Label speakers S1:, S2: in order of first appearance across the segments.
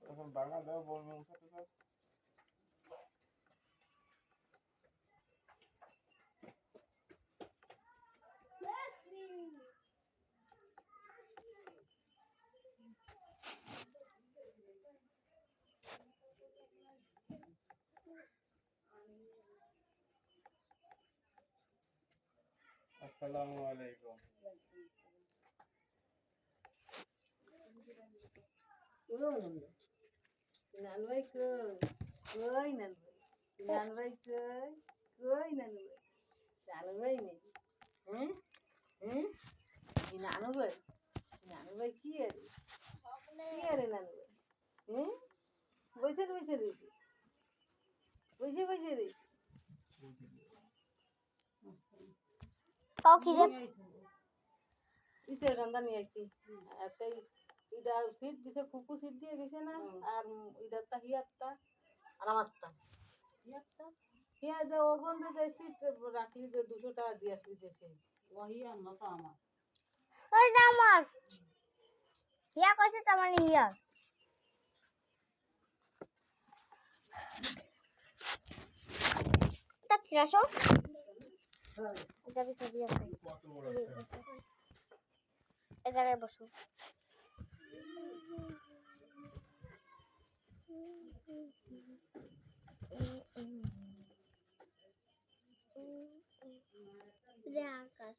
S1: এখন বাংলা দাও বলবো সাথে স্যার আসসালামু আলাইকুম
S2: নানভাই কই নানভাই কই নানভাই নেই নানভাই কি আরে নানভাই বসে রয়েছে বসে রে ইসে রান্না নিয়ে আইছি আর সেই এটা সিট দিছে কুকু সিট দিয়ে গেছে না আর এটা হিয়ারটা আর আমারটা হিয়া যে ওগন যে সিট রাখলি যে 200 টাকা দিয়ে আসলি সে ওই আম্মা তো আমার
S3: ওই যে আমার হিয়া কইছে তো আমার হিয়া তাকি আসো এটা বিছে দিয়া এই জায়গায় বসো আকাশ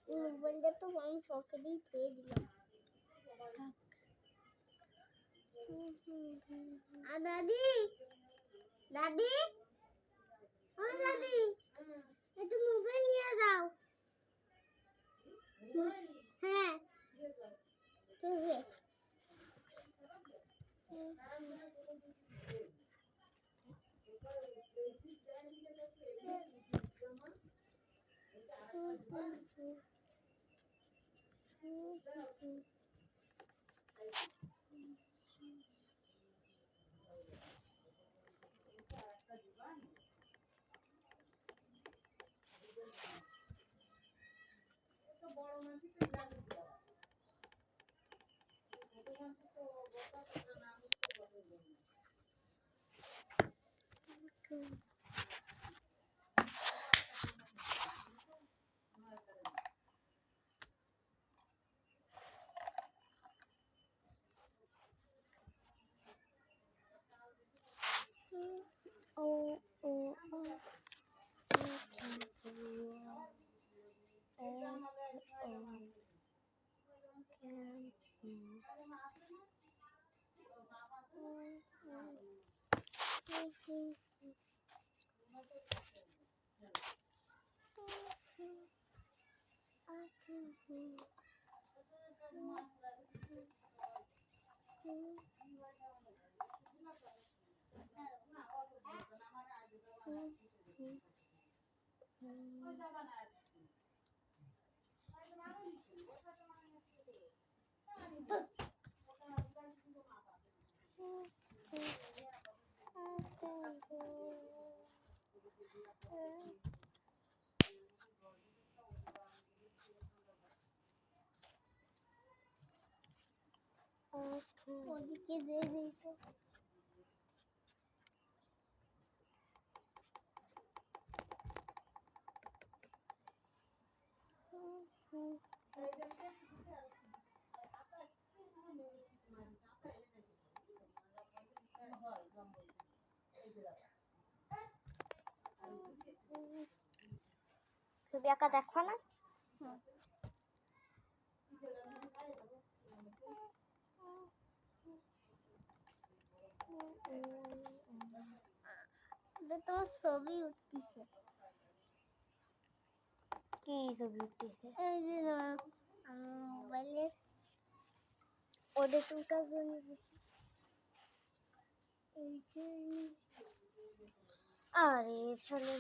S3: মোবাইলটা তো আমি পকেটেই ধুয়ে দিলাম আর দাদি দাদি ও দাদি একটু মোবাইল নিয়ে যাও ওদিকে দিয়ে দিই তো। ছবি আঁকা দেখো না? তোমার ছবি উঠতেছে। কি ছবি উঠতেছে? এই যে মোবাইলের ওটা উঠার জন্য আরে চলে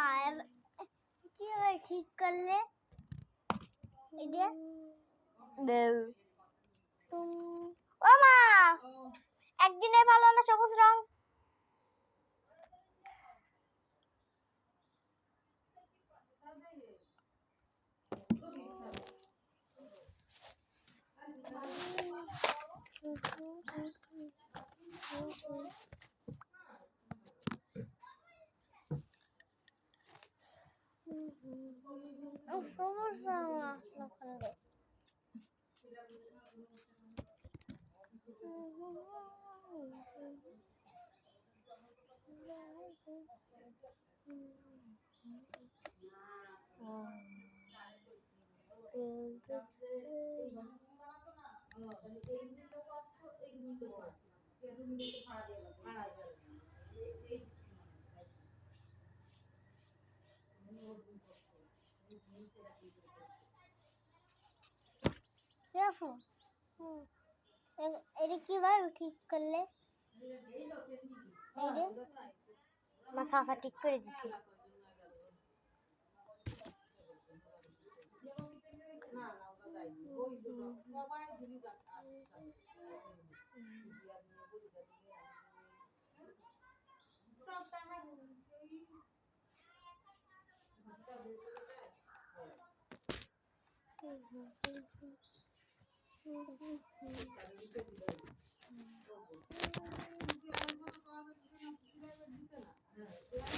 S3: আর কিভাবে ঠিক করলে এটা? ও মা, একদিনে ভালো না সবুজ রং? সবুজ রং আসলো কোনটা? দেখো এটা কিভাবে ঠিক করলে? আমার সাফা ঠিক করে দিছি।
S2: হ্যাঁ